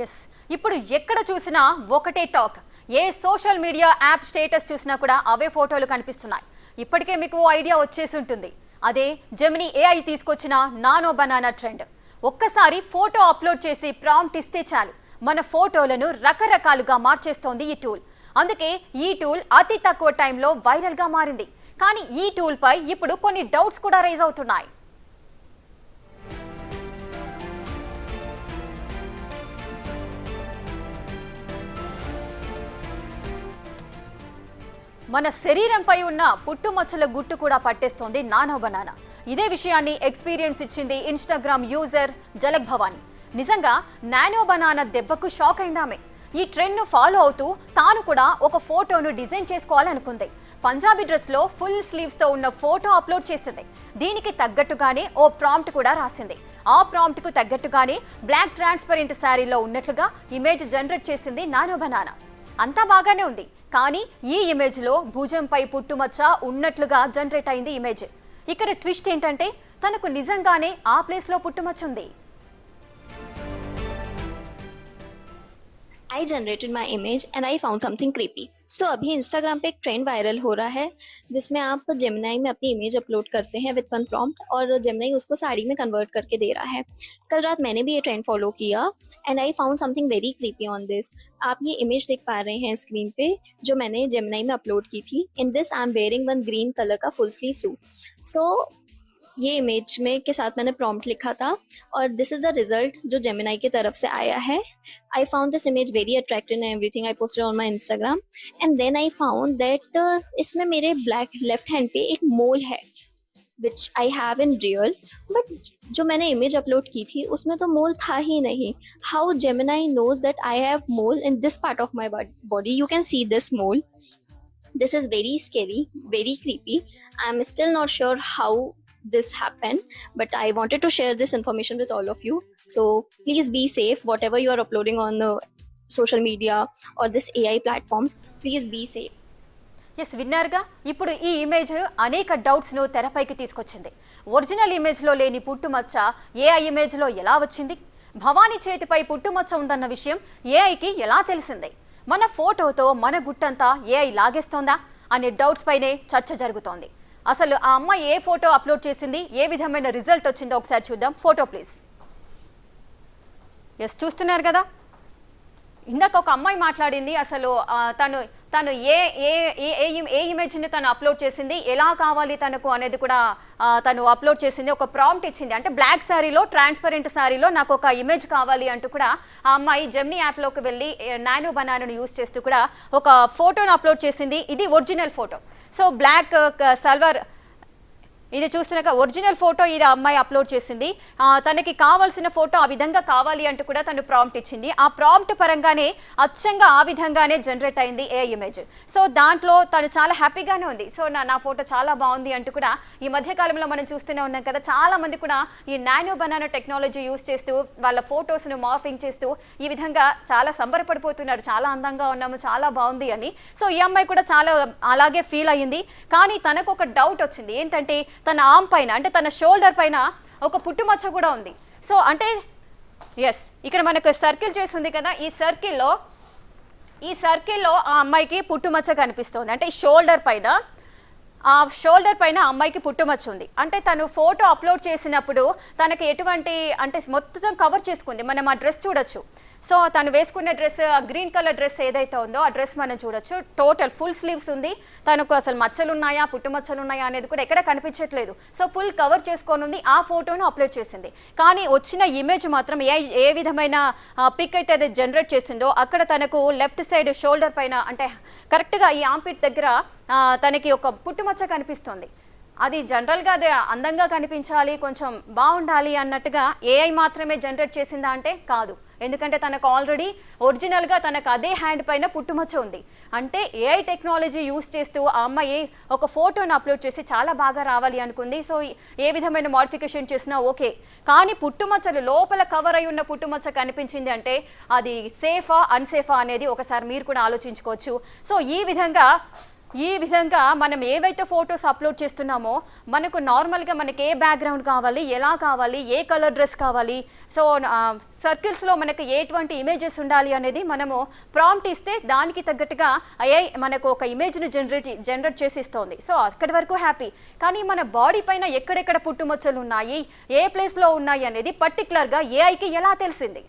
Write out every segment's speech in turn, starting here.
Yes ఇప్పుడు ఎక్కడ చూసినా ఒకటే టాక్. ఏ సోషల్ మీడియా యాప్ స్టేటస్ చూసినా కూడా అవే ఫోటోలు కనిపిస్తున్నాయి. ఇప్పటికే మీకు ఐడియా వచ్చేసి ఉంటుంది. అదే జెమినీ ఏఐ తీసుకొచ్చిన నానో బనానా ట్రెండ్. ఒక్కసారి ఫోటో అప్లోడ్ చేసి ప్రాంప్ట్ ఇస్తే చాలు మన ఫోటోలను రకరకాలుగా మార్చేస్తోంది ఈ టూల్. అందుకే ఈ టూల్ అతి తక్కువ టైంలో వైరల్గా మారింది. కానీ ఈ టూల్ పై ఇప్పుడు కొన్ని డౌట్స్ కూడా రైజ్ అవుతున్నాయి. మన శరీరంపై ఉన్న పుట్టుమచ్చల గుట్టు కూడా పట్టేస్తోంది నానో బనానా. ఇదే విషయాన్ని ఎక్స్పీరియన్స్ ఇచ్చింది ఇన్స్టాగ్రామ్ యూజర్ జలక్ భవానీ. నిజంగా నానో బనానా దెబ్బకు షాక్ అయిందామె. ఈ ట్రెండ్ను ఫాలో అవుతూ తాను కూడా ఒక ఫోటోను డిజైన్ చేసుకోవాలనుకుంది. పంజాబీ డ్రెస్లో ఫుల్ స్లీవ్స్తో ఉన్న ఫోటో అప్లోడ్ చేసింది. దీనికి తగ్గట్టుగానే ఓ ప్రాంప్ట్ కూడా రాసింది. ఆ ప్రాంప్ట్కు తగ్గట్టుగానే బ్లాక్ ట్రాన్స్పరెంట్ శారీలో ఉన్నట్లుగా ఇమేజ్ జనరేట్ చేసింది నానో బనానా. అంతా బాగానే ఉంది, కానీ ఈ ఇమేజ్లో భుజంపై పుట్టుమచ్చ ఉన్నట్లుగా జనరేట్ అయింది ఇమేజ్. ఇక్కడ ట్విస్ట్ ఏంటంటే తనకు నిజంగానే ఆ ప్లేస్లో పుట్టుమచ్చ ఉంది. I generated my image and I found something creepy. So अभी Instagram पे एक ट्रेंड वायरल हो रहा है जिसमें आप जेमिनी में अपनी इमेज अपलोड करते हैं विद वन प्रॉम्प्ट और जेमिनी उसको साड़ी में कन्वर्ट करके दे रहा है. कल रात मैंने भी ये ट्रेंड फॉलो किया and I found something very creepy on this. आप ये इमेज देख पा रहे हैं स्क्रीन पे जो मैंने जेमिनी में अपलोड की थी. In this I am wearing one green colour का फुल स्लीव सूट. सो ये इमेज में के साथ मैंने प्रॉम्प्ट लिखा था और दिस इज द रिजल्ट जो जेमिनी की तरफ से आया है. I found this image very attractive and everything. I posted on my Instagram and then I found that इसमें मेरे ब्लैक लेफ्ट हैंड पे एक मोल है which I have in real, but जो मैंने इमेज अपलोड की थी उसमें तो मोल था ही नहीं. How Gemini knows that I have mole in this part of my body? You can see this mole. This is very scary, very creepy. I'm still not sure how this happened, but I wanted to share this information with all of you. So please be safe whatever you are uploading on the social media or this AI platforms. Please be safe. Yes విన్నారుగా. ఇప్పుడు ఈ image అనేక డౌట్స్ను తెరపైకి తీసుకొచ్చింది. Original ఇమేజ్లో లేని పుట్టుమచ్చ AI ఇమేజ్లో ఎలా వచ్చింది? భవానీ చేతిపై పుట్టుమచ్చ ఉందన్న విషయం ఏఐకి ఎలా తెలిసింది? మన ఫోటోతో మన గుట్టంతా ఏఐ లాగేస్తోందా అనే డౌట్స్ పైనే చర్చ జరుగుతోంది. అసలు ఆ అమ్మాయి ఏ ఫోటో అప్లోడ్ చేసింది, ఏ విధమైన రిజల్ట్ వచ్చిందో ఒకసారి చూద్దాం. Photo please. ఎస్ చూస్తున్నారు కదా, ఇందాక ఒక అమ్మాయి మాట్లాడింది. అసలు తను తను ఏ ఏ ఏ ఇమేజ్ని తను అప్లోడ్ చేసింది, ఎలా కావాలి తనకు అనేది కూడా తను అప్లోడ్ చేసింది. ఒక ప్రాంప్ట్ ఇచ్చింది, అంటే బ్లాక్ శారీలో ట్రాన్స్పరెంట్ శారీలో నాకు ఒక ఇమేజ్ కావాలి అంటూ కూడా ఆ అమ్మాయి జెమినీ యాప్లోకి వెళ్ళి నానో బనానాను యూజ్ చేస్తూ కూడా ఒక ఫోటోను అప్లోడ్ చేసింది. ఇది original photo. So black salwar ఇది చూస్తున్నాక ఒరిజినల్ ఫోటో ఇది అమ్మాయి అప్లోడ్ చేసింది. తనకి కావాల్సిన ఫోటో ఆ విధంగా కావాలి అంటూ కూడా తను ప్రాంప్ట్ ఇచ్చింది. ఆ ప్రాంప్ట్ పరంగానే అచ్చంగా ఆ విధంగానే జనరేట్ అయింది ఏ ఇమేజ్. సో దాంట్లో తను చాలా హ్యాపీగానే ఉంది. సో నా ఫోటో చాలా బాగుంది అంటూ కూడా ఈ మధ్యకాలంలో మనం చూస్తూనే ఉన్నాం కదా, చాలా మంది కూడా ఈ నానో బనానా టెక్నాలజీ యూస్ చేస్తూ వాళ్ళ ఫొటోస్ను మార్ఫింగ్ చేస్తూ ఈ విధంగా చాలా సంబరపడిపోతున్నారు. చాలా అందంగా ఉన్నాము, చాలా బాగుంది అని. సో ఈ అమ్మాయి కూడా చాలా అలాగే ఫీల్ అయ్యింది. కానీ తనకు ఒక డౌట్ వచ్చింది. ఏంటంటే తన ఆర్మ్ పైన, అంటే తన షోల్డర్ పైన ఒక పుట్టుమచ్చ కూడా ఉంది. సో అంటే ఎస్ ఇక్కడ మనకు సర్కిల్ చేస్తుంది కదా, ఈ సర్కిల్లో ఆ అమ్మాయికి పుట్టుమచ్చ కనిపిస్తుంది. అంటే షోల్డర్ పైన అమ్మాయికి పుట్టుమచ్చ ఉంది. అంటే తను ఫోటో అప్లోడ్ చేసినప్పుడు తనకి ఎటువంటి అంటే మొత్తం కవర్ చేసుకుంది. మనం ఆ డ్రెస్ చూడొచ్చు. సో తను వేసుకున్న డ్రెస్, గ్రీన్ కలర్ డ్రెస్ ఏదైతే ఉందో ఆ డ్రెస్ మనం చూడొచ్చు. టోటల్ ఫుల్ స్లీవ్స్ ఉంది. తనకు అసలు మచ్చలు ఉన్నాయా, పుట్టుమచ్చలు ఉన్నాయా అనేది కూడా ఎక్కడ కనిపించట్లేదు. సో ఫుల్ కవర్ చేసుకొని ఉంది. ఆ ఫోటోను అప్లోడ్ చేసింది. కానీ వచ్చిన ఇమేజ్ మాత్రం ఏ విధమైన పిక్ అయితే అది జనరేట్ చేసిందో అక్కడ తనకు లెఫ్ట్ సైడ్ షోల్డర్ పైన, అంటే కరెక్ట్గా ఈ ఆంపిట్ దగ్గర తనకి ఒక పుట్టుమచ్చ కనిపిస్తుంది. అది జనరల్గా అది అందంగా కనిపించాలి, కొంచెం బాగుండాలి అన్నట్టుగా ఏఐ మాత్రమే జనరేట్ చేసిందా అంటే కాదు. ఎందుకంటే తనకు ఆల్రెడీ ఒరిజినల్గా తనకు అదే హ్యాండ్ పైన పుట్టుమచ్చ ఉంది. అంటే ఏఐ టెక్నాలజీ యూస్ చేస్తూ ఆ అమ్మాయి ఒక ఫోటోను అప్లోడ్ చేసి చాలా బాగా రావాలి అనుకుంది. సో ఏ విధమైన మోడిఫికేషన్ చేసినా ఓకే, కానీ పుట్టుమచ్చలు లోపల కవర్ అయి ఉన్న పుట్టుమచ్చ కనిపించింది అంటే అది సేఫా అన్సేఫా అనేది ఒకసారి మీరు కూడా ఆలోచించుకోవచ్చు. సో ఈ విధంగా ఈ విధంగా మనం ఏవైతే ఫొటోస్ అప్లోడ్ చేస్తున్నామో మనకు నార్మల్గా మనకి ఏ బ్యాక్గ్రౌండ్ కావాలి, ఎలా కావాలి, ఏ కలర్ డ్రెస్ కావాలి, సో సర్కిల్స్లో మనకి ఎటువంటి ఇమేజెస్ ఉండాలి అనేది మనము ప్రాంప్ట్ ఇస్తే దానికి తగ్గట్టుగా AI మనకు ఒక ఇమేజ్ను జనరేట్ చేసి ఇస్తుంది. సో అక్కడి వరకు హ్యాపీ. కానీ మన బాడీ పైన ఎక్కడెక్కడ పుట్టుమచ్చలు ఉన్నాయి, ఏ ప్లేస్లో ఉన్నాయి అనేది పర్టికులర్గా ఏఐకి ఎలా తెలిసింది?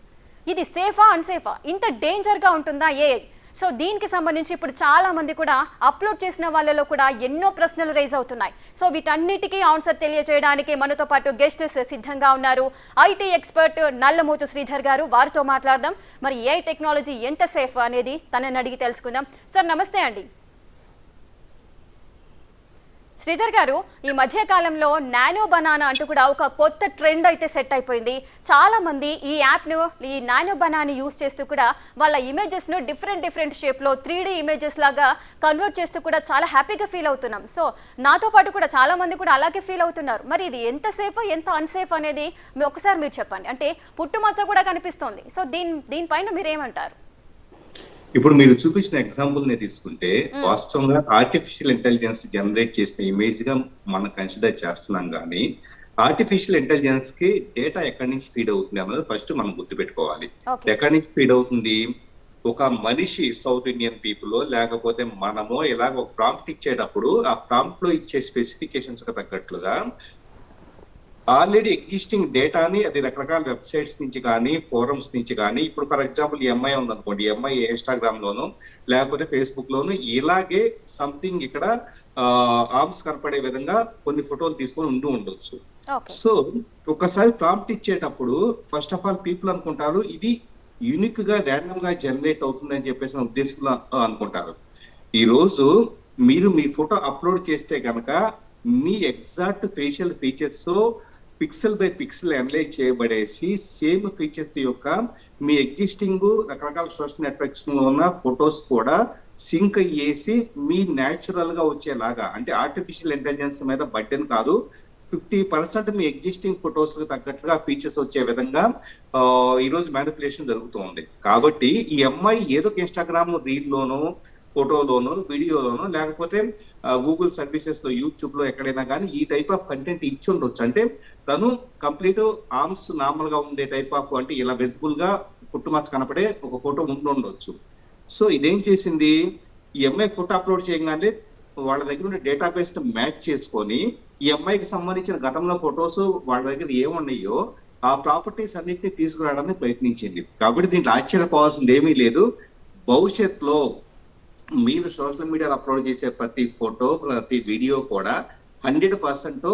ఇది సేఫా అన్సేఫా? ఇంత డేంజర్గా ఉంటుందా ఏఐ? సో దీనికి సంబంధించి ఇప్పుడు చాలా మంది కూడా అప్లోడ్ చేసిన వాళ్ళలో కూడా ఎన్నో ప్రశ్నలు రైజ్ అవుతున్నాయి. సో వీటన్నిటికీ ఆన్సర్ తెలియజేయడానికి మనతో పాటు గెస్ట్ సిద్ధంగా ఉన్నారు. IT ఎక్స్పర్ట్ నల్లమోతు శ్రీధర్ గారు. వారితో మాట్లాడదాం. మరి AI టెక్నాలజీ ఎంత సేఫ్ అనేది తనని అడిగి తెలుసుకుందాం. సార్ నమస్తే అండి. శ్రీధర్ గారు, ఈ మధ్య కాలంలో నానో బనానా అంటూ కూడా ఒక కొత్త ట్రెండ్ అయితే సెట్ అయిపోయింది. చాలా మంది ఈ యాప్ను, ఈ నానో బనానాని యూస్ చేస్తూ కూడా వాళ్ళ ఇమేజెస్ను డిఫరెంట్ షేప్లో 3D ఇమేజెస్ లాగా కన్వర్ట్ చేస్తూ కూడా చాలా హ్యాపీగా ఫీల్ అవుతున్నాం. సో నాతో పాటు కూడా చాలా మంది కూడా అలాగే ఫీల్ అవుతున్నారు. మరి ఇది ఎంత సేఫ్, ఎంత అన్సేఫ్ అనేది ఒకసారి మీరు చెప్పండి. అంటే పుట్టుమచ్చ కూడా కనిపిస్తోంది. సో దీనిపైన మీరేమంటారు? ఇప్పుడు మీరు చూపించిన ఎగ్జాంపుల్ ని తీసుకుంటే వాస్తవంగా ఆర్టిఫిషియల్ ఇంటెలిజెన్స్ జనరేట్ చేసిన ఇమేజ్ గా మనం కన్సిడర్ చేస్తున్నాం, కానీ ఆర్టిఫిషియల్ ఇంటెలిజెన్స్ కి డేటా ఎక్కడి నుంచి ఫీడ్ అవుతుంది అన్నది ఫస్ట్ మనం గుర్తుపెట్టుకోవాలి. ఎక్కడి నుంచి ఫీడ్ అవుతుంది? ఒక మనిషి సౌత్ ఇండియన్ పీపుల్ లేకపోతే మనమో ఇలాగ ఒక ప్రాంప్ట్ ఇచ్చేటప్పుడు ఆ ప్రాంప్ట్ లో ఇచ్చే స్పెసిఫికేషన్స్ కి తగ్గట్లుగా ఆల్రెడీ ఎగ్జిస్టింగ్ డేటాని అది రకరకాల వెబ్సైట్స్ నుంచి కానీ ఫోరమ్స్ నుంచి కానీ, ఇప్పుడు ఫర్ ఎగ్జాంపుల్ ఎంఐ ఉందనుకోండి, ఎంఐ ఇన్స్టాగ్రామ్ లోను లేకపోతే ఫేస్బుక్ లోను ఇలాగే సంథింగ్ ఇక్కడ ఆర్మ్స్ కనపడే విధంగా కొన్ని ఫోటోలు తీసుకొని ఉండొచ్చు. సో ఒకసారి ప్రాంప్ట్ ఇచ్చేటప్పుడు ఫస్ట్ ఆఫ్ ఆల్ పీపుల్ అనుకుంటారు ఇది యూనిక్ గా ర్యాండమ్ గా జనరేట్ అవుతుందని చెప్పేసి ఉద్దేశంలో అనుకుంటారు. ఈ రోజు మీరు మీ ఫోటో అప్లోడ్ చేస్తే కనుక మీ exact facial features pixel by pixel analyse చేయబడేసి సేమ్ ఫీచర్స్ యొక్క మీ ఎగ్జిస్టింగ్ రకరకాల సోషల్ నెట్వర్క్స్ లో ఉన్న ఫొటోస్ కూడా సింక్ అయ్యేసి మీ న్యాచురల్ గా వచ్చేలాగా, అంటే ఆర్టిఫిషియల్ ఇంటెలిజెన్స్ మీద బర్డెన్ కాదు, 50% మీ ఎగ్జిస్టింగ్ ఫొటోస్ తగ్గట్టుగా ఫీచర్స్ వచ్చే విధంగా ఈ రోజు మ్యానిపులేషన్ జరుగుతుంది. కాబట్టి ఈ అమ్మాయి ఏదో ఇన్స్టాగ్రామ్ రీల్ లోనో ఫోటోలోనో వీడియోలోనో లేకపోతే గూగుల్ సర్వీసెస్ లో యూట్యూబ్ లో ఎక్కడైనా కానీ ఈ టైప్ ఆఫ్ కంటెంట్ ఇచ్చి ఉండొచ్చు. అంటే తను కంప్లీట్ ఆర్మ్స్ నార్మల్ గా ఉండే టైప్ ఆఫ్, అంటే ఇలా విజిబుల్ గా పుట్టుమచ్చ కనపడే ఒక ఫోటో ఉండొచ్చు. సో ఇదేం చేసింది, ఈ అమ్మాయి ఫోటో అప్లోడ్ చేయగానే వాళ్ళ దగ్గర ఉండే డేటాబేస్ మ్యాచ్ చేసుకొని ఈ అమ్మాయికి సంబంధించిన గతంలో ఫొటోస్ వాళ్ళ దగ్గర ఏమున్నాయో ఆ ప్రాపర్టీస్ అన్నింటినీ తీసుకురావడానికి ప్రయత్నించింది. కాబట్టి దీంట్లో ఆశ్చర్యపోవాల్సింది ఏమీ లేదు. భవిష్యత్తులో మీరు సోషల్ మీడియాలో అప్లోడ్ చేసే ప్రతి ఫోటో ప్రతి వీడియో కూడా 100%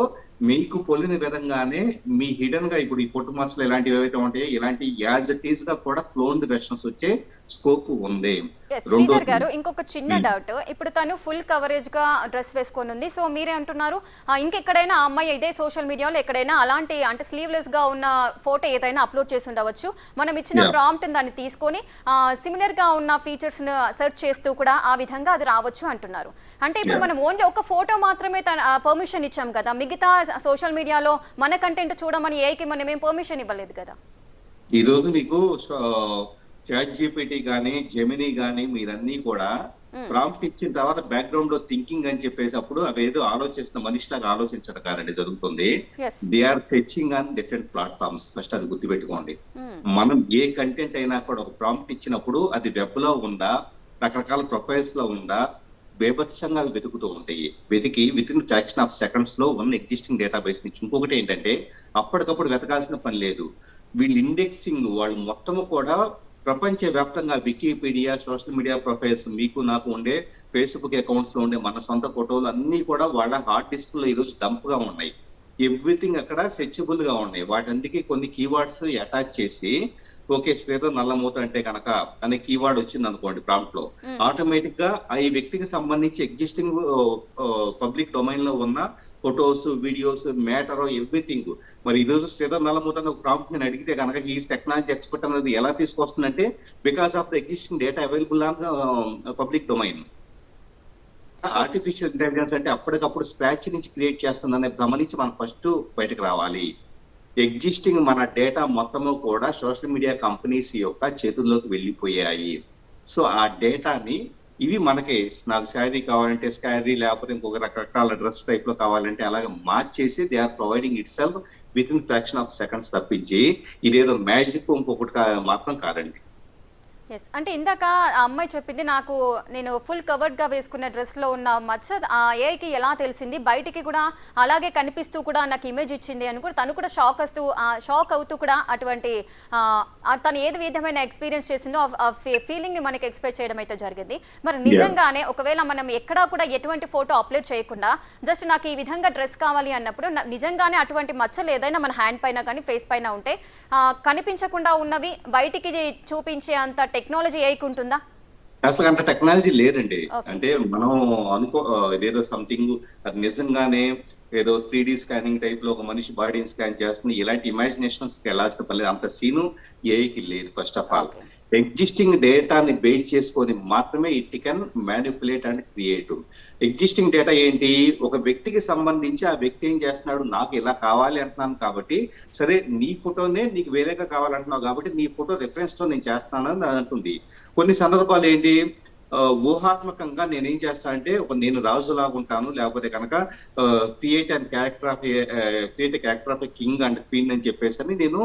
మీకు పొలిన విధంగానే మీ హిడెన్ గా ఇప్పుడు ఈ పుట్టుమచ్చలు ఇలాంటివి ఏవైతే ఉంటాయో ఇలాంటి యాజ్ ఇట్ ఈస్ గా కూడా క్లోన్డ్ వెర్షన్స్ వచ్చే స్కోప్ ఉంది. శ్రీధర్ గారు, ఇంకొక చిన్న డౌట్. ఇప్పుడు తను ఫుల్ కవరేజ్ గా డ్రెస్ వేసుకొని ఉంది. సో మీరే అంటున్నారు ఇంకెక్కడైనా ఆ అమ్మాయి ఇదే సోషల్ మీడియాలో ఎక్కడైనా అలాంటి అంటే స్లీవ్లెస్ గా ఉన్న ఫోటో ఏదైనా అప్లోడ్ చేసి ఉండవచ్చు. మనం ఇచ్చిన ప్రాంప్ట్ దాన్ని తీసుకొని సిమిలర్ గా ఉన్న ఫీచర్స్ ను సెర్చ్ చేస్తూ కూడా ఆ విధంగా అది రావచ్చు అంటున్నారు. అంటే ఇప్పుడు మనం ఓన్లీ ఒక ఫోటో మాత్రమే పర్మిషన్ ఇచ్చాం కదా, మిగతా సోషల్ మీడియాలో మన కంటెంట్ చూడమని ఏకి మనం ఏం పర్మిషన్ ఇవ్వలేదు కదా. ఈ రోజు మీకు చాట్ జీపీటీ గానీ జెమినీ గానీ మీరన్నీ కూడా ప్రాంప్ట్ ఇచ్చిన తర్వాత బ్యాక్గ్రౌండ్ లో థింకింగ్ అని చెప్పేసి అప్పుడు అవి ఏదో ఆలోచిస్తున్న మనిషిలాగా ఆలోచించడం కాదండి జరుగుతుంది. They are fetching on different platforms. First అది గుర్తుపెట్టుకోండి. మనం ఏ కంటెంట్ అయినా కూడా ఒక ప్రాంప్ట్ ఇచ్చినప్పుడు అది వెబ్ లో ఉందా, రకరకాల ప్రొఫైల్స్ లో ఉందా, బేభత్సంగా వెతుకుతూ ఉంటాయి. వెతికి with in fraction of seconds లో ఉన్న ఎగ్జిస్టింగ్ డేటాబేస్ నుంచి. ఇంకొకటి ఏంటంటే అప్పటికప్పుడు వెతకాల్సిన పని లేదు. వీళ్ళు ఇండెక్సింగ్ వాళ్ళు మొత్తము కూడా ప్రపంచ వ్యాప్తంగా వికీపీడియా, సోషల్ మీడియా ప్రొఫైల్స్, మీకు నాకు ఉండే ఫేస్బుక్ అకౌంట్స్ లో ఉండే మన సొంత ఫోటోలు అన్ని కూడా వాళ్ళ హార్డ్ డిస్క్ లో ఈరోజు డంప్ గా ఉన్నాయి. ఎవ్రీథింగ్ అక్కడ సెర్చబుల్ గా ఉన్నాయి. వాటందుకే కొన్ని కీవర్డ్స్ అటాచ్ చేసి ఓకే శ్రీధర్ నల్లమూత అంటే కనుక అనే కీవర్డ్ వచ్చింది అనుకోండి ప్రాంప్ట్ లో, ఆటోమేటిక్ గా ఈ వ్యక్తికి సంబంధించి ఎగ్జిస్టింగ్ పబ్లిక్ డొమైన్ లో ఉన్న ఫొటోస్, వీడియోస్, మ్యాటర్, ఎవ్రీథింగ్. మరి ఈ రోజు శ్రీధర్ నల్లమూత ఒక ప్రాంప్ట్ నేను అడిగితే కనుక ఈ టెక్నాలజీ ఎక్స్పర్ట్ అనేది ఎలా తీసుకొస్తుందంటే because of the existing data available on public domain. Artificial intelligence అంటే అప్పటికప్పుడు స్క్రాచ్ నుంచి క్రియేట్ చేస్తుందనే గమనించి మనం ఫస్ట్ బయటకు రావాలి. ఎగ్జిస్టింగ్ మన డేటా మొత్తము కూడా సోషల్ మీడియా కంపెనీస్ యొక్క చేతుల్లోకి వెళ్ళిపోయాయి. సో ఆ డేటాని ఇవి మనకి నాకు శారీ కావాలంటే శారీ, లేకపోతే ఇంకొక రకరకాల డ్రెస్ టైప్ లో కావాలంటే అలాగే మార్చేసి they are providing itself with in fraction of seconds తప్పించి ఇదేదో మ్యాజిక్ ఇంకొకటి మాత్రం కాదండి. ఎస్, అంటే ఇందాక ఆ అమ్మాయి చెప్పింది నాకు నేను ఫుల్ కవర్డ్ గా వేసుకున్న డ్రెస్ లో ఉన్న మచ్చ ఆ ఏఐకి ఎలా తెలిసింది, బయటికి కూడా అలాగే కనిపిస్తూ కూడా నాకు ఇమేజ్ ఇచ్చింది అని కూడా తను కూడా షాక్ అవుతూ కూడా అటువంటి తను ఏది విధమైన ఎక్స్పీరియన్స్ చేసిందో ఆ ఫీలింగ్ ని మనకి ఎక్స్ప్రెస్ చేయడం అయితే జరిగింది. మరి నిజంగానే ఒకవేళ మనం ఎక్కడా కూడా ఎటువంటి ఫోటో అప్లోడ్ చేయకుండా జస్ట్ నాకు ఈ విధంగా డ్రెస్ కావాలి అన్నప్పుడు నిజంగానే అటువంటి మచ్చలు ఏదైనా మన హ్యాండ్ పైన కానీ ఫేస్ పైన ఉంటే కనిపించకుండా ఉన్నవి బయటికి చూపించే అంత టెక్నాలజీ ఉంటుందా? అసలు అంత టెక్నాలజీ లేదండి. అంటే మనం ఇదేదో సంథింగ్ అది నిజంగానే ఏదో 3D స్కానింగ్ టైప్ లో ఒక మనిషి బాడీని స్కాన్ చేస్తుంది, ఇలాంటి ఇమాజినేషన్స్ వెళ్ళాల్సిన పని అంత సీను ఏఐకి లేదు. ఫస్ట్ ఆఫ్ ఆల్ ఎగ్జిస్టింగ్ డేటాని బేస్ చేసుకొని మాత్రమే it can manipulate and create. Existing data ఏంటి, ఒక వ్యక్తికి సంబంధించి ఆ వ్యక్తి ఏం చేస్తున్నాడు, నాకు ఇలా కావాలి అంటున్నాను కాబట్టి సరే నీ ఫోటోనే నీకు వేరేగా కావాలంటున్నావు కాబట్టి నీ ఫోటో రిఫరెన్స్ తో నేను చేస్తాను అని అంటుంది. కొన్ని సందర్భాలు ఏంటి, ఊహాత్మకంగా నేనేం చేస్తానంటే నేను రాజులాగా ఉంటాను, లేకపోతే కనుక create character of king and queen అని చెప్పేసి నేను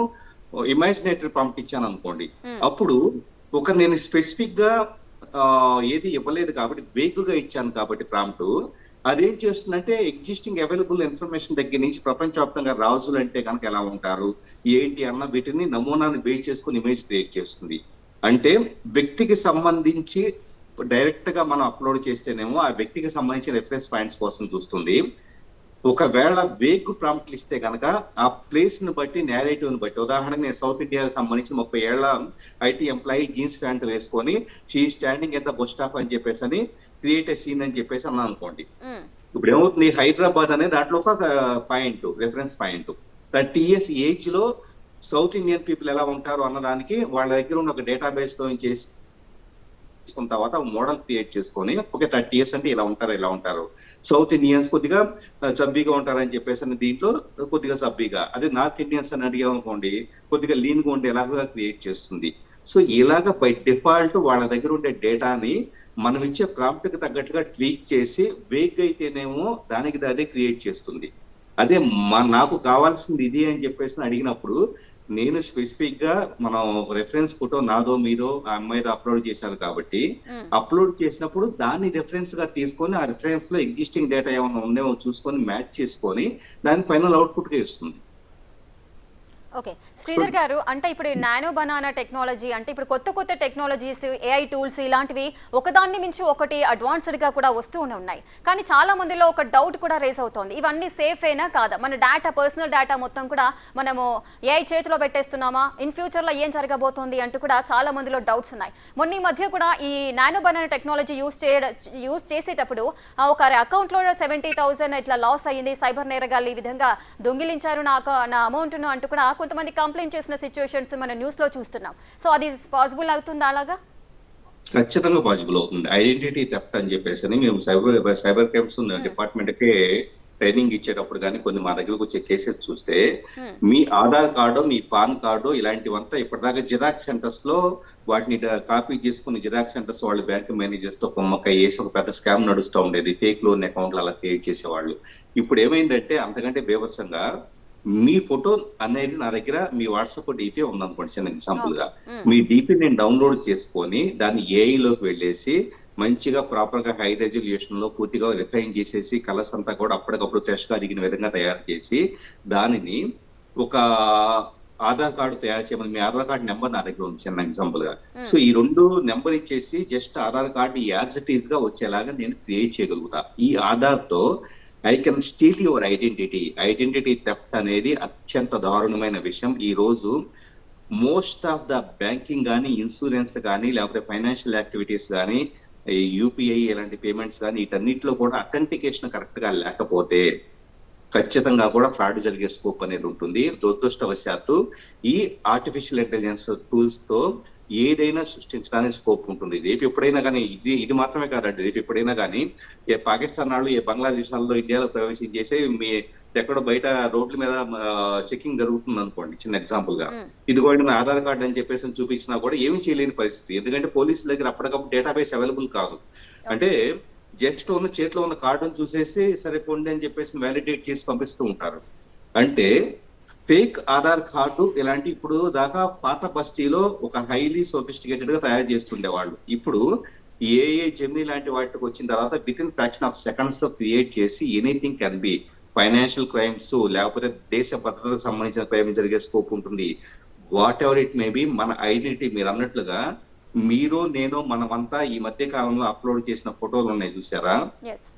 ఇమాజినేటరీ ప్రాంప్ట్ ఇచ్చాను అనుకోండి. అప్పుడు నేను స్పెసిఫిక్ గా ఏది ఇవ్వలేదు కాబట్టి వేగుగా ఇచ్చాను కాబట్టి ప్రాంప్ట్ అదేం చేస్తుందంటే ఎగ్జిస్టింగ్ అవైలబుల్ ఇన్ఫర్మేషన్ దగ్గర నుంచి ప్రపంచవ్యాప్తంగా రాజులు అంటే కనుక ఎలా ఉంటారు ఏంటి అన్న వీటిని నమూనాన్ని బేస్ చేసుకుని ఇమేజ్ క్రియేట్ చేస్తుంది. అంటే వ్యక్తికి సంబంధించి డైరెక్ట్ గా మనం అప్లోడ్ చేస్తేనేమో ఆ వ్యక్తికి సంబంధించిన రిఫరెన్స్ పాయింట్స్ కోసం చూస్తుంది. ఒకవేళ వేగ్ ప్రాంప్ట్లు ఇస్తే కనుక ఆ ప్లేస్ ని బట్టి నేరేటివ్ ని బట్టి, ఉదాహరణకు నేను సౌత్ ఇండియాకి సంబంధించి 30 ఏళ్ల ఐటీ ఎంప్లాయీ జీన్స్ ప్యాంట్ వేసుకొని she standing at the bus stop అని చెప్పేసి క్రియేట్ ఏ సీన్ అని చెప్పేసి అన్నా అనుకోండి. ఇప్పుడు ఏమవుతుంది, హైదరాబాద్ అనే దాంట్లో ఒక point reference point 30 years age లో సౌత్ ఇండియన్ పీపుల్ ఎలా ఉంటారు అన్నదానికి వాళ్ళ దగ్గర ఉన్న ఒక డేటాబేస్ తో చేసి తీసుకున్న తర్వాత మోడల్ క్రియేట్ చేసుకొని ఓకే 30 years అంటే ఇలా ఉంటారు సౌత్ ఇండియన్స్ కొద్దిగా చబ్బీగా ఉంటారని చెప్పేసి దీంట్లో కొద్దిగా చబ్బీగా, అదే నార్త్ ఇండియన్స్ అని అడిగాం అనుకోండి కొద్దిగా లీన్ గా ఉండేలాగా క్రియేట్ చేస్తుంది. సో ఇలాగా బై డిఫాల్ట్ వాళ్ళ దగ్గర ఉండే డేటాని మనం ఇచ్చే ప్రాంప్ట్ కి తగ్గట్టుగా ట్వీక్ చేసి వేగ్ అయితేనేమో దానికి అదే క్రియేట్ చేస్తుంది. అదే నాకు కావాల్సింది ఇది అని చెప్పేసి అడిగినప్పుడు నేను స్పెసిఫిక్ గా మనం రెఫరెన్స్ ఫోటో నాదో మీదో ఆ అమ్మాయిదో అప్లోడ్ చేశాను కాబట్టి అప్లోడ్ చేసినప్పుడు దాన్ని రెఫరెన్స్ గా తీసుకొని ఆ రెఫరెన్స్ లో ఎగ్జిస్టింగ్ డేటా ఏమైనా ఉందేమో చూసుకొని మ్యాచ్ చేసుకొని దాని ఫైనల్ అవుట్పుట్ గా ఇస్తుంది. ఓకే శ్రీధర్ గారు, అంటే ఇప్పుడు నానో బనానా టెక్నాలజీ అంటే ఇప్పుడు కొత్త టెక్నాలజీస్ ఏఐ టూల్స్ ఇలాంటివి ఒకదాన్ని మించి ఒకటి అడ్వాన్స్డ్ గా కూడా వస్తూ ఉన్నాయి. కానీ చాలా మందిలో ఒక డౌట్ కూడా రేస్ అవుతోంది, ఇవన్నీ సేఫ్ అయినా కాదా, మన డేటా పర్సనల్ డేటా మొత్తం కూడా మనము ఏఐ చేతిలో పెట్టేస్తున్నామా, ఇన్ ఫ్యూచర్ లో ఏం జరగబోతోంది అంటూ కూడా చాలా మందిలో డౌట్స్ ఉన్నాయి. మొన్న ఈ మధ్య కూడా ఈ నానో బనానా టెక్నాలజీ యూస్ చేసేటప్పుడు ఒక అకౌంట్ లో 70,000 ఇట్లా లాస్ అయ్యింది, సైబర్ నేరగాళ్ళు ఈ విధంగా దొంగిలించారు నా అమౌంట్ ను అంటూ కూడా కొంతమంది కంప్లైంట్ చేసిన సిచ్యువేషన్స్ మన న్యూస్ లో చూస్తున్నాం. సో అది పాసిబుల్ అవుతుందా? అలాగా ఖచ్చితంగా పాసిబుల్ అవుతుంది. ఐడెంటిటీ థెఫ్ట్ అని చెప్పేసి మేము సైబర్ క్రైమ్స్ డిపార్ట్మెంట్ కే ట్రైనింగ్ ఇచ్చేటప్పుడు కానీ కొన్ని మా దగ్గరకు వచ్చే కేసెస్ చూస్తే మీ ఆధార్ కార్డు మీ పాన్ కార్డు ఇలాంటివంతా ఇప్పటిదాకా జిరాక్స్ సెంటర్స్ లో వాటిని కాపీ చేసుకుని జిరాక్స్ సెంటర్స్ వాళ్ళ బ్యాంక్ మేనేజర్స్ తో కొమ్మక్క వేసి ఒక పెద్ద స్కామ్ నడుస్తూ ఉండేది, ఫేక్ లోన్ అకౌంట్లు అలా క్రియేట్ చేసేవాళ్ళు. ఇప్పుడు ఏమైందంటే అంతకంటే బేభత్సంగా మీ ఫోటో అనేది నా దగ్గర మీ వాట్సాప్ డిపి ఉందనుకోండి చిన్న ఎగ్జాంపుల్ గా, మీ డిపి నేను డౌన్లోడ్ చేసుకొని దాన్ని ఏఐ లోకి వెళ్ళేసి మంచిగా ప్రాపర్ గా హై రెజల్యూషన్ లో పూర్తిగా రిఫైన్ చేసేసి కలర్స్ అంతా కూడా అప్పటికప్పుడు ఫ్రెష్ గా అడిగిన విధంగా తయారు చేసి దానిని ఒక ఆధార్ కార్డు తయారు చేయమని, మీ ఆధార్ కార్డు నెంబర్ నా దగ్గర ఉంది చిన్న ఎగ్జాంపుల్ గా, సో ఈ 2 నెంబర్ ఇచ్చేసి just Aadhaar card as it is గా వచ్చేలాగా నేను క్రియేట్ చేయగలుగుతా. ఈ ఆధార్ తో I can steel your identity theft అనేది అత్యంత దారుణమైన విషయం. ఈ రోజు మోస్ట్ ఆఫ్ ద బ్యాంకింగ్ కానీ ఇన్సూరెన్స్ కానీ లేకపోతే ఫైనాన్షియల్ యాక్టివిటీస్ కానీ యూపీఐ ఇలాంటి పేమెంట్స్ కానీ వీటన్నిటిలో కూడా అథెంటికేషన్ కరెక్ట్ గా లేకపోతే ఖచ్చితంగా కూడా ఫ్రాడ్ జరిగే స్కోప్ అనేది ఉంటుంది. దురదృష్టవశాత్తు ఈ ఆర్టిఫిషియల్ ఇంటెలిజెన్స్ టూల్స్ తో ఏదైనా సృష్టించడానికి స్కోప్ ఉంటుంది. రేపు ఎప్పుడైనా కానీ ఇది మాత్రమే కాదండి, రేపు ఎప్పుడైనా కానీ ఏ పాకిస్తాన్ వాళ్ళు ఏ బంగ్లాదేశ్ వాళ్ళు ఇండియాలో ప్రవేశించేసి మీ ఎక్కడో బయట రోడ్ల మీద చెకింగ్ జరుగుతుంది అనుకోండి, చిన్న ఎగ్జాంపుల్ గా. ఇదిగోండి నా ఆధార్ కార్డు అని చెప్పేసి చూపించినా కూడా ఏమీ చేయలేని పరిస్థితి. ఎందుకంటే పోలీసుల దగ్గర అప్పటికప్పుడు డేటాబేస్ అవైలబుల్ కాదు. అంటే జస్ట్ ఉన్న చేతిలో ఉన్న కార్డును చూసేసి సరిపోండి అని చెప్పేసి వ్యాలిడేట్ చేసి పంపిస్తూ ఉంటారు. అంటే ఫేక్ ఆధార్ కార్డు ఇలాంటి ఇప్పుడు దాకా పాత బస్తీలో ఒక హైలీ సోఫిస్టికేటెడ్ గా తయారు చేస్తుండేవాళ్ళు. ఇప్పుడు ఏఏ జెమినీ లాంటి వాటికి వచ్చిన తర్వాత with in fraction of seconds లో క్రియేట్ చేసి anything can be financial crimes, లేకపోతే దేశ భద్రతకు సంబంధించిన క్రైమ్ జరిగే స్కోప్ ఉంటుంది. What ever it may be, మన ఐడెంటిటీ మీరు అన్నట్లుగా మీరు నేను మనమంతా ఈ మధ్య కాలంలో అప్లోడ్ చేసిన ఫోటోలు ఉన్నాయి చూసారా,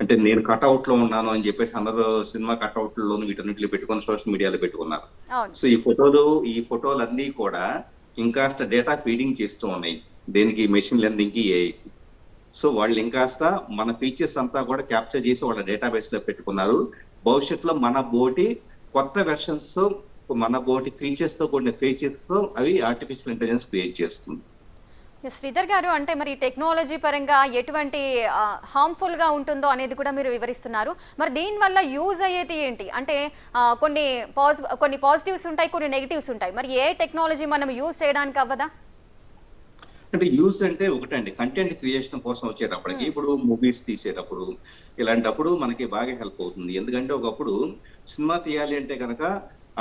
అంటే నేను కట్అవుట్ లో ఉన్నాను అని చెప్పేసి అందరూ సినిమా కట్అవుట్ లోను వీటన్నిటిలో పెట్టుకుని సోషల్ మీడియాలో పెట్టుకున్నారు. సో ఈ ఫోటోలన్నీ కూడా ఇంకాస్త డేటా ఫీడింగ్ చేస్తూ ఉన్నాయి దేనికి, మెషిన్ లెర్నింగ్ కి, ఏఐ. సో వాళ్ళు ఇంకాస్త మన ఫీచర్స్ అంతా కూడా క్యాప్చర్ చేసి వాళ్ళ డేటాబేస్ లో పెట్టుకున్నారు. భవిష్యత్తులో మన బోటి కొత్త వెర్షన్స్, మన బోటి ఫీచర్స్ తో కూడిన ఫీచర్స్ తో అవి ఆర్టిఫిషియల్ ఇంటెలిజెన్స్ క్రియేట్ చేస్తుంది. శ్రీధర్ గారు, అంటే మరి టెక్నాలజీ పరంగా ఎటువంటి హార్మ్ఫుల్ గా ఉంటుందో అనేది కూడా మీరు వివరిస్తున్నారు. మరి దీనివల్ల యూజ్ అయ్యేది ఏంటి? అంటే కొన్ని పాజిటివ్స్ ఉంటాయి, కొన్ని నెగిటివ్స్ ఉంటాయి. మరి ఏ టెక్నాలజీ మనం యూజ్ చేయడానికి అవ్వదా? అంటే యూజ్ అంటే ఒకటండి, కంటెంట్ క్రియేషన్ కోసం వచ్చేటప్పటికి, ఇప్పుడు మూవీస్ తీసేటప్పుడు ఇలాంటప్పుడు మనకి బాగా హెల్ప్ అవుతుంది. ఎందుకంటే ఒకప్పుడు సినిమా తీయాలి అంటే కనుక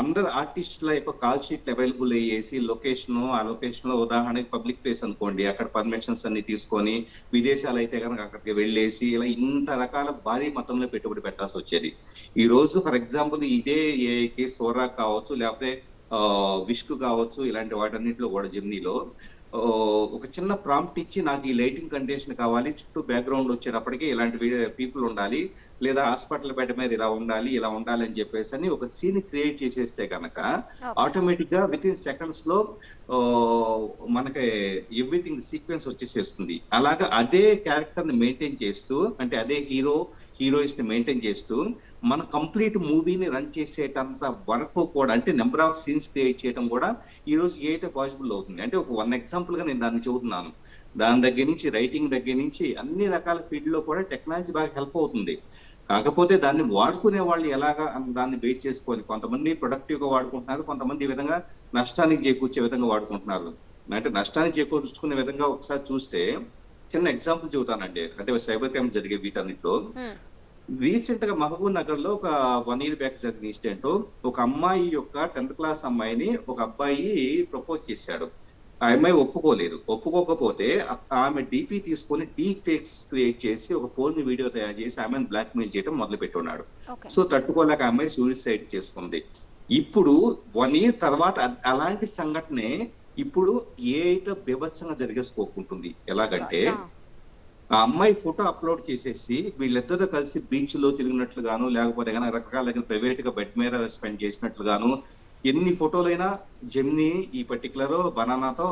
అందరు ఆర్టిస్టుల యొక్క కాల్ షీట్ అవైలబుల్ అయ్యేసి ఆ లొకేషన్ లో ఉదాహరణకి పబ్లిక్ ప్లేస్ అనుకోండి, అక్కడ పర్మిషన్స్ అన్ని తీసుకొని, విదేశాలు అయితే కనుక అక్కడికి వెళ్ళేసి ఇలా ఇంత రకాల భారీ మొత్తంలో పెట్టుబడి పెట్టాల్సి వచ్చేది. ఈ రోజు ఫర్ ఎగ్జాంపుల్ ఇదే ఏఐకి సోరా కావచ్చు, లేకపోతే విష్కు కావచ్చు, ఇలాంటి వాటన్నిటిలో కూడా జెమినీలో ఒక చిన్న ప్రాంప్ట్ ఇచ్చి నాకు ఈ లైటింగ్ కండిషన్ కావాలి, చుట్టూ బ్యాక్గ్రౌండ్ వచ్చేటప్పటికి ఇలాంటి పీపుల్ ఉండాలి, లేదా హాస్పిటల్ బెడ్ మీద ఇలా ఉండాలి అని చెప్పేసి అని ఒక సీన్ క్రియేట్ చేసేస్తే కనుక ఆటోమేటిక్ గా విత్ ఇన్ సెకండ్స్ లో మనకి ఎవ్రీథింగ్ సీక్వెన్స్ వచ్చేసేస్తుంది. అలాగా అదే క్యారెక్టర్ ని మెయింటైన్ చేస్తూ, అంటే అదే హీరోయిన్స్ ని మెయింటైన్ చేస్తూ మన కంప్లీట్ మూవీని రన్ చేసేటంత వరకు కూడా, అంటే నెంబర్ ఆఫ్ సీన్స్ క్రియేట్ చేయడం కూడా ఈ రోజు ఏటో పాసిబుల్ అవుతుంది. అంటే ఒక వన్ ఎగ్జాంపుల్ గా నేను దాన్ని చెబుతున్నాను. దాని దగ్గర నుంచి రైటింగ్ దగ్గర నుంచి అన్ని రకాల ఫీల్డ్ లో కూడా టెక్నాలజీ బాగా హెల్ప్ అవుతుంది. కాకపోతే దాన్ని వాడుకునే వాళ్ళు ఎలాగా దాన్ని బేస్ చేసుకొని, కొంతమంది ప్రొడక్టివ్ గా వాడుకుంటున్నారు, కొంతమంది ఈ విధంగా నష్టానికి చేకూర్చే విధంగా వాడుకుంటున్నారు. అంటే నష్టానికి చేకూర్చుకునే విధంగా ఒకసారి చూస్తే చిన్న ఎగ్జాంపుల్ చెబుతానండి. అంటే సైబర్ క్రైమ్ జరిగే వీటన్నిటిలో రీసెంట్ గా మహబూబ్ నగర్ లో ఒక 1 year బ్యాక్ జరిగిన ఇన్సిడెంట్, ఒక అమ్మాయి యొక్క 10th క్లాస్ అమ్మాయిని ఒక అబ్బాయి ప్రపోజ్ చేశాడు. ఆ అమ్మాయి ఒప్పుకోకపోతే ఆమె డీపీ తీసుకొని డీప్ ఫేక్స్ క్రియేట్ చేసి ఒక ఫోన్ వీడియో తయారు చేసి ఆమెను బ్లాక్ మెయిల్ చేయడం మొదలు పెట్టున్నాడు. సో తట్టుకోలేక అమ్మాయి సూసైడ్ చేసుకుంది. ఇప్పుడు 1 year తర్వాత అలాంటి సంఘటనే ఇప్పుడు ఏఐతో బీభత్సంగా జరిగే స్కోప్ ఉంటుంది. ఎలాగంటే ఆ అమ్మాయి ఫోటో అప్లోడ్ చేసేసి వీళ్ళిద్దరూ కలిసి బీచ్ లో తిరిగినట్లుగాను, లేకపోతే కనుక రకరకాల దగ్గర ప్రైవేట్ గా బెడ్ మీద స్పెండ్ చేసినట్లుగాను ఎన్ని ఫోటోలైనా జెమినీ ఈ పర్టికులర్ బనానాతో